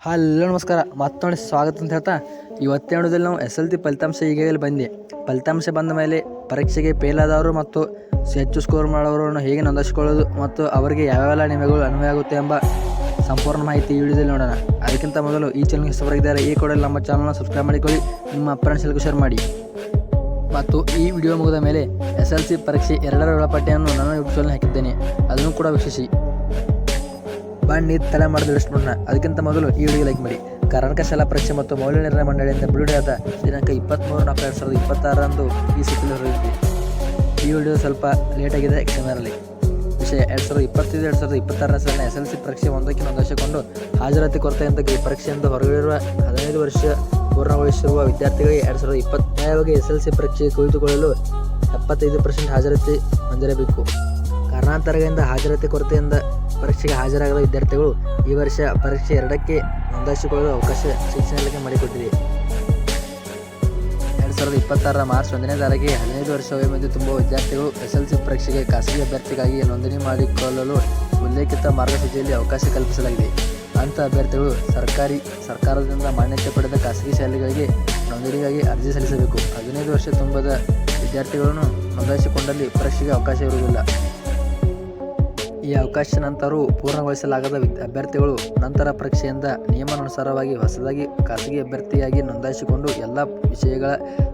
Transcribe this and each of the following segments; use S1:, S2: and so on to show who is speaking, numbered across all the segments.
S1: Hello ನಮಸ್ಕಾರ ಮತ್ತೊಂದು ಸ್ವಾಗತ ಅಂತ ಹೇಳ್ತಾ ಇವತ್ತೇ ನೋಡೋದಲ್ಲಿ ನಾವು SLC ಫಲಿತಾಂಶ ಈಗಾಗಲೇ ಬಂದೆ. ಫಲಿತಾಂಶ ಬಂದ ಮೇಲೆ ಪರೀಕ್ಷೆಗೆ ಫೇಲ್ ಆದವರು ಮತ್ತು ಹೆಚ್ಚು ಸ್ಕೋರ್ ಮಾಡೋರನ್ನು ಹೇಗೆ ನೋಂದಾಯಿಸಿಕೊಳ್ಳೋದು ಮತ್ತು ಅವರಿಗೆ ಯಾವೆಲ್ಲ ನಿಯಮಗಳು ಅನ್ವಯ ಆಗುತ್ತೆ ಎಂಬ ಸಂಪೂರ್ಣ ಮಾಹಿತಿ ಈ ವಿಡಿಯೋದಲ್ಲಿ ನೋಡೋಣ. ಅದಕ್ಕಿಂತ ಮೊದಲು ಈ ಚಾನಲ್ಗೆ ಹೊಸಬರಾಗಿದ್ದಾರೆ ಈ ಕೂಡಲೇ ನಮ್ಮ ಚಾನಲ್ನ ಸಬ್ಸ್ಕ್ರೈಬ್ ಮಾಡಿಕೊಳ್ಳಿ, ನಿಮ್ಮ ಫ್ರೆಂಡ್ಸ್ಗಳಿಗೂ ಶೇರ್ ಮಾಡಿ. ಮತ್ತು ಈ ವಿಡಿಯೋ ಮುಗಿದ ಮೇಲೆ SLC ಪರೀಕ್ಷೆ 2ರ ವೇಳಾಪಟ್ಟಿಯನ್ನು ನನ್ನ ಯೂಟ್ಯೂಬ್ ಚಾನಲ್ ಹಾಕಿದ್ದೇನೆ, ಅದನ್ನು ಕೂಡ ವೀಕ್ಷಿಸಿ. ಬನ್ನಿ ತಲೆ ಮಾಡಿದ ಲಿಸ್ಟ್ ನೋಡೋಣ. ಅದಕ್ಕಿಂತ ಮೊದಲು ಈ ವಿಡಿಯೋ ಲೈಕ್ ಮಾಡಿ. ಕರ್ನಾಟಕ ಶಾಲಾ ಪರೀಕ್ಷೆ ಮತ್ತು ಮೌಲ್ಯ ನಿರ್ಣಯ ಮಂಡಳಿಯಿಂದ ಬಿಡುಗಡೆಯಾದ ದಿನಾಂಕ 23/4/2026 ಈ ಸುತ್ತಲೂ ಹೊರಡಿದೆ. ಈ ವಿಡಿಯೋ ಸ್ವಲ್ಪ ಲೇಟಾಗಿದೆ, ಕ್ಷಮೆಯಿರಲಿ. ವಿಷಯ 2025-2026ನೇ ಸಾಲಿನ SLC ಪರೀಕ್ಷೆ 1ಕ್ಕೆ ನೋಂದಾಯಿಸಿಕೊಂಡು ಹಾಜರಾತಿ ಕೊರತೆಯಿಂದಾಗಿ ಪರೀಕ್ಷೆಯಿಂದ ಹೊರಗಿರುವ 15 ವರ್ಷ ಪೂರ್ಣಗೊಳಿಸಿರುವ ವಿದ್ಯಾರ್ಥಿಗಳಿಗೆ 2020 SLC ಪರೀಕ್ಷೆಗೆ ಕುಳಿತುಕೊಳ್ಳಲು 75% ಹಾಜರಾತಿ ಹೊಂದಿರಬೇಕು. ಕಾರಣಾಂತರಗಳಿಂದ ಹಾಜರಾತಿ ಕೊರತೆಯಿಂದ ಪರೀಕ್ಷೆಗೆ ಹಾಜರಾಗದ ವಿದ್ಯಾರ್ಥಿಗಳು ಈ ವರ್ಷ ಪರೀಕ್ಷೆ 2ಕ್ಕೆ ನೋಂದಾಯಿಸಿಕೊಳ್ಳಲು ಅವಕಾಶ ಶಿಕ್ಷಣ ಇಲಾಖೆ ಮಾಡಿಕೊಟ್ಟಿದೆ. 2026 ಮಾರ್ಚ್ 1ನೇ ತಾರೀಕಿಗೆ 15 ವರ್ಷ ವಯೋಮಿತಿ ತುಂಬುವ ವಿದ್ಯಾರ್ಥಿಗಳು SLC ಪರೀಕ್ಷೆಗೆ ಖಾಸಗಿ ಅಭ್ಯರ್ಥಿಗಾಗಿ ನೋಂದಣಿ ಮಾಡಿಕೊಳ್ಳಲು ಉಲ್ಲೇಖಿತ ಮಾರ್ಗಸೂಚಿಯಲ್ಲಿ ಅವಕಾಶ ಕಲ್ಪಿಸಲಾಗಿದೆ. ಅಂಥ ಅಭ್ಯರ್ಥಿಗಳು ಸರ್ಕಾರದಿಂದ ಮಾನ್ಯತೆ ಪಡೆದ ಖಾಸಗಿ ಶಾಲೆಗಳಿಗೆ ನೋಂದಣಿಗಾಗಿ ಅರ್ಜಿ ಸಲ್ಲಿಸಬೇಕು. 15 ವರ್ಷ ತುಂಬದ ವಿದ್ಯಾರ್ಥಿಗಳನ್ನು ನೋಂದಾಯಿಸಿಕೊಂಡಲ್ಲಿ ಪರೀಕ್ಷೆಗೆ ಅವಕಾಶ ಇರುವುದಿಲ್ಲ. ಈ ಅವಕಾಶ ನಂತರವೂ ಪೂರ್ಣಗೊಳಿಸಲಾಗದ ಅಭ್ಯರ್ಥಿಗಳು ನಂತರ ಪರೀಕ್ಷೆಯಿಂದ ನಿಯಮಾನುಸಾರವಾಗಿ ಹೊಸದಾಗಿ ಖಾಸಗಿ ಅಭ್ಯರ್ಥಿಯಾಗಿ ನೋಂದಾಯಿಸಿಕೊಂಡು ಎಲ್ಲ ವಿಷಯಗಳ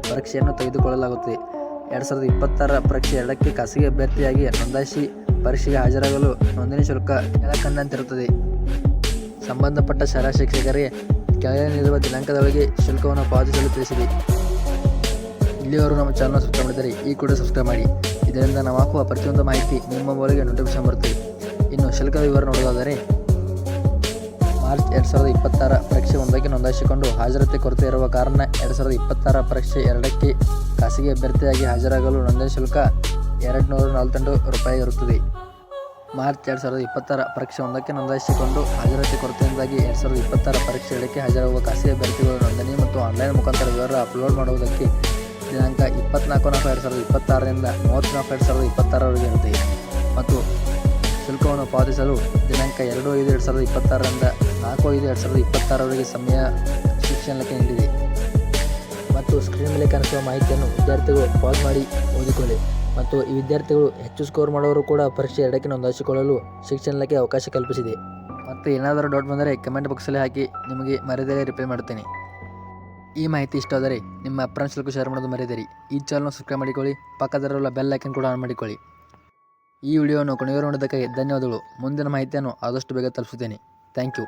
S1: ಪರೀಕ್ಷೆಯನ್ನು ತೆಗೆದುಕೊಳ್ಳಲಾಗುತ್ತದೆ. 2026 ಪರೀಕ್ಷೆ 2ಕ್ಕೆ ಖಾಸಗಿ ಅಭ್ಯರ್ಥಿಯಾಗಿ ನೋಂದಾಯಿಸಿ ಪರೀಕ್ಷೆಗೆ ಹಾಜರಾಗಲು ನೋಂದಣಿ ಶುಲ್ಕ ಕೆಳಕಂಡಂತಿರುತ್ತದೆ. ಸಂಬಂಧಪಟ್ಟ ಶಾಲಾ ಶಿಕ್ಷಕರಿಗೆ ಕೆಳಗೆ ನೀಡುವ ದಿನಾಂಕದೊಳಗೆ ಶುಲ್ಕವನ್ನು ಪಾವತಿಸಲು ತಿಳಿಸಿದೆ. ಇಲ್ಲಿಯವರು ನಮ್ಮ ಚಾನಲ್ ಸಬ್ಸ್ಕ್ರೈಬ್ ಮಾಡಿದರೆ ಈ ಕೂಡ ಸಬ್ಸ್ಕ್ರೈಬ್ ಮಾಡಿ. ಇದರಿಂದ ನಾವು ಹಾಕುವ ಪ್ರತಿಯೊಂದು ಮಾಹಿತಿ ನಿಮ್ಮ ಮೊಬೈಲ್ಗೆ ನೋಟಿಫಿಕೇಶನ್ ಬರುತ್ತದೆ. ಇನ್ನು ಶುಲ್ಕದ ವಿವರ ನೋಡುವುದಾದರೆ, ಮಾರ್ಚ್ 2026 ಪರೀಕ್ಷೆ 1ಕ್ಕೆ ನೋಂದಾಯಿಸಿಕೊಂಡು ಹಾಜರಾತಿ ಕೊರತೆ ಇರುವ ಕಾರಣ 2026 ಪರೀಕ್ಷೆ 2ಕ್ಕೆ ಖಾಸಗಿ ಅಭ್ಯರ್ಥಿಯಾಗಿ ಹಾಜರಾಗಲು ನೋಂದಣಿ ಶುಲ್ಕ ₹248 ಇರುತ್ತದೆ. ಮಾರ್ಚ್ 2026 ಪರೀಕ್ಷೆ 1ಕ್ಕೆ ನೋಂದಾಯಿಸಿಕೊಂಡು ಹಾಜರಾತಿ ಕೊರತೆಯಿಂದಾಗಿ 2026 ಪರೀಕ್ಷೆ 2ಕ್ಕೆ ಹಾಜರಾಗುವ ಖಾಸಗಿ ಅಭ್ಯರ್ಥಿಗಳು ನೋಂದಣಿ ಮತ್ತು ಆನ್ಲೈನ್ ಮುಖಾಂತರ ವಿವರ ಅಪ್ಲೋಡ್ ಮಾಡುವುದಕ್ಕೆ ದಿನಾಂಕ 24/4/2026ರಿಂದ 30/4/2026 ಇರುತ್ತದೆ ಮತ್ತು ಶುಲ್ಕವನ್ನು ಪಾವತಿಸಲು ದಿನಾಂಕ 2/5/2026ರಿಂದ 4/5/2026 ಸಮಯ ಶಿಕ್ಷಣ ಇಲಾಖೆ ನೀಡಿದೆ. ಮತ್ತು ಸ್ಕ್ರೀನ್ ಮೇಲೆ ಕಾಣಿಸುವ ಮಾಹಿತಿಯನ್ನು ವಿದ್ಯಾರ್ಥಿಗಳು ಪಾಸ್ ಮಾಡಿ ಓದಿಕೊಳ್ಳಿ. ಮತ್ತು ಈ ವಿದ್ಯಾರ್ಥಿಗಳು ಹೆಚ್ಚು ಸ್ಕೋರ್ ಮಾಡುವವರು ಕೂಡ ಪರೀಕ್ಷೆ 2ಕ್ಕೆ ನೋಂದಾಯಿಸಿಕೊಳ್ಳಲು ಶಿಕ್ಷಣ ಇಲಾಖೆ ಅವಕಾಶ ಕಲ್ಪಿಸಿದೆ. ಮತ್ತು ಏನಾದರೂ ಡೌಟ್ ಬಂದರೆ ಕಮೆಂಟ್ ಬಾಕ್ಸಲ್ಲಿ ಹಾಕಿ, ನಿಮಗೆ ಮರೆಯದೇ ರಿಪ್ಲೈ ಮಾಡುತ್ತೇನೆ. ಈ ಮಾಹಿತಿ ಇಷ್ಟವಾದರೆ ನಿಮ್ಮ ಫ್ರೆಂಡ್ಸ್ಗಳಿಗೂ ಶೇರ್ ಮಾಡೋದು ಮರೆಯದಿರಿ. ಈ ಚಾನಲ್ ಸಬ್ಸ್ಕ್ರೈಬ್ ಮಾಡಿಕೊಳ್ಳಿ, ಪಕ್ಕದಲ್ಲಿರುವ ಬೆಲ್ ಐಕನ್ ಕೂಡ ಆನ್ ಮಾಡಿಕೊಳ್ಳಿ. ಈ ವಿಡಿಯೋವನ್ನು ಕೊನೆಯವರೆಗೂ ನೋಡಿದ್ದಕ್ಕಾಗಿ ಧನ್ಯವಾದಗಳು. ಮುಂದಿನ ಮಾಹಿತಿಯನ್ನು ಆದಷ್ಟು ಬೇಗ ತಲುಪಿಸುತ್ತೇನೆ. Thank you.